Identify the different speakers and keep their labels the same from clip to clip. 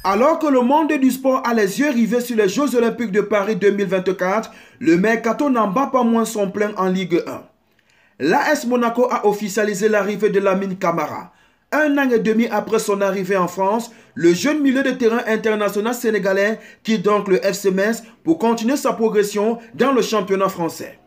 Speaker 1: Alors que le monde du sport a les yeux rivés sur les Jeux Olympiques de Paris 2024, le mercato n'en bat pas moins son plein en Ligue 1. L'AS Monaco a officialisé l'arrivée de Lamine Camara. Un an et demi après son arrivée en France, le jeune milieu de terrain international sénégalais quitte donc le FC Metz pour continuer sa progression dans le championnat français.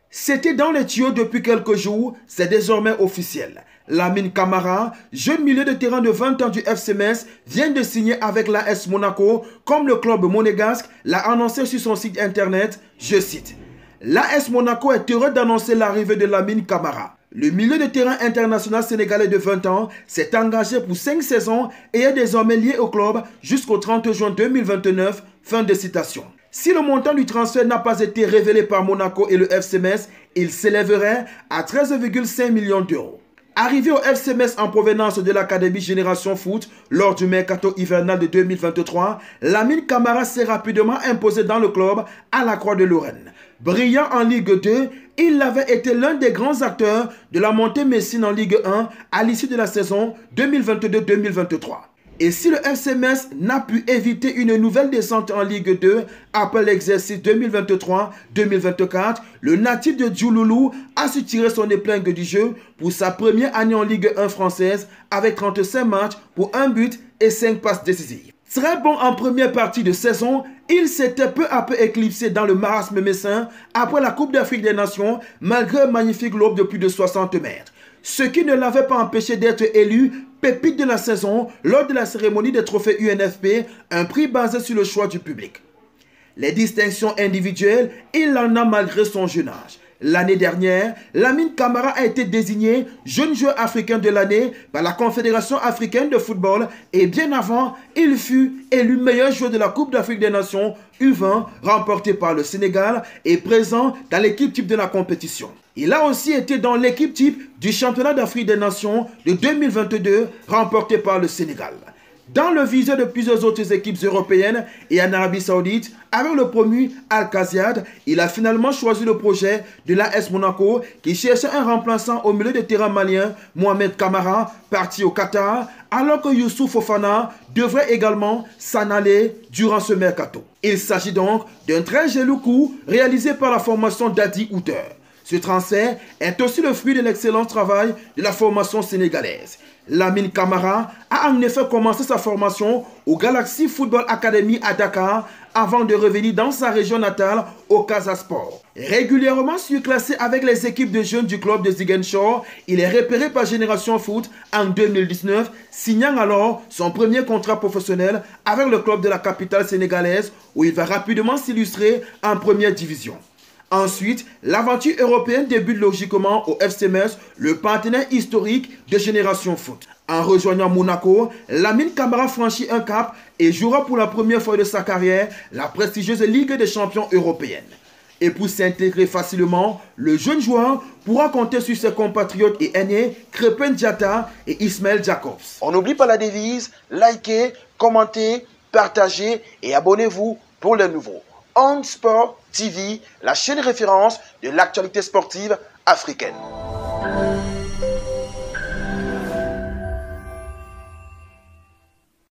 Speaker 1: C'était dans les tuyaux depuis quelques jours, c'est désormais officiel. Lamine Camara, jeune milieu de terrain de 20 ans du FC Metz, vient de signer avec l'AS Monaco, comme le club monégasque l'a annoncé sur son site internet, je cite. L'AS Monaco est heureux d'annoncer l'arrivée de Lamine Camara. Le milieu de terrain international sénégalais de 20 ans s'est engagé pour 5 saisons et est désormais lié au club jusqu'au 30 juin 2029, fin de citation. Si le montant du transfert n'a pas été révélé par Monaco et le FC Metz, il s'élèverait à 13,5 millions d'euros. Arrivé au FC Metz en provenance de l'Académie Génération Foot lors du mercato hivernal de 2023, Lamine Camara s'est rapidement imposé dans le club à la Croix de Lorraine. Brillant en Ligue 2, il avait été l'un des grands acteurs de la montée messine en Ligue 1 à l'issue de la saison 2022-2023. Et si le FC Metz n'a pu éviter une nouvelle descente en Ligue 2 après l'exercice 2023-2024, le natif de Diouloulou a su tirer son épingle du jeu pour sa première année en Ligue 1 française avec 35 matchs pour 1 but et 5 passes décisives. Très bon en première partie de saison, il s'était peu à peu éclipsé dans le marasme messin après la Coupe d'Afrique des Nations malgré un magnifique lob de plus de 60 mètres. Ce qui ne l'avait pas empêché d'être élu pépite de la saison lors de la cérémonie des trophées UNFP, un prix basé sur le choix du public. Les distinctions individuelles, il en a malgré son jeune âge. L'année dernière, Lamine Camara a été désigné jeune joueur africain de l'année par la Confédération africaine de football et bien avant, il fut élu meilleur joueur de la Coupe d'Afrique des Nations U20 remportée par le Sénégal et présent dans l'équipe type de la compétition. Il a aussi été dans l'équipe type du championnat d'Afrique des Nations de 2022 remporté par le Sénégal. Dans le viseur de plusieurs autres équipes européennes et en Arabie Saoudite, avec le promu Al-Qasiad, il a finalement choisi le projet de l'AS Monaco qui cherchait un remplaçant au milieu de terrain malien, Mohamed Camara, parti au Qatar, alors que Youssouf Fofana devrait également s'en aller durant ce mercato. Il s'agit donc d'un très joli coup réalisé par la formation d'Adi Houter. Ce transfert est aussi le fruit de l'excellent travail de la formation sénégalaise. Lamine Camara a en effet commencé sa formation au Galaxy Football Academy à Dakar avant de revenir dans sa région natale au Casa Sport. Régulièrement surclassé avec les équipes de jeunes du club de Ziguinchor, il est repéré par Génération Foot en 2019, signant alors son premier contrat professionnel avec le club de la capitale sénégalaise où il va rapidement s'illustrer en première division. Ensuite, l'aventure européenne débute logiquement au FC Metz, le partenaire historique de Génération Foot. En rejoignant Monaco, Lamine Camara franchit un cap et jouera pour la première fois de sa carrière la prestigieuse Ligue des champions européenne. Et pour s'intégrer facilement, le jeune joueur pourra compter sur ses compatriotes et aînés Crépin Diatta et Ismaël Jacobs. On n'oublie pas la devise, likez, commentez, partagez et abonnez-vous pour les nouveaux. On Sport TV, la chaîne référence de l'actualité sportive africaine.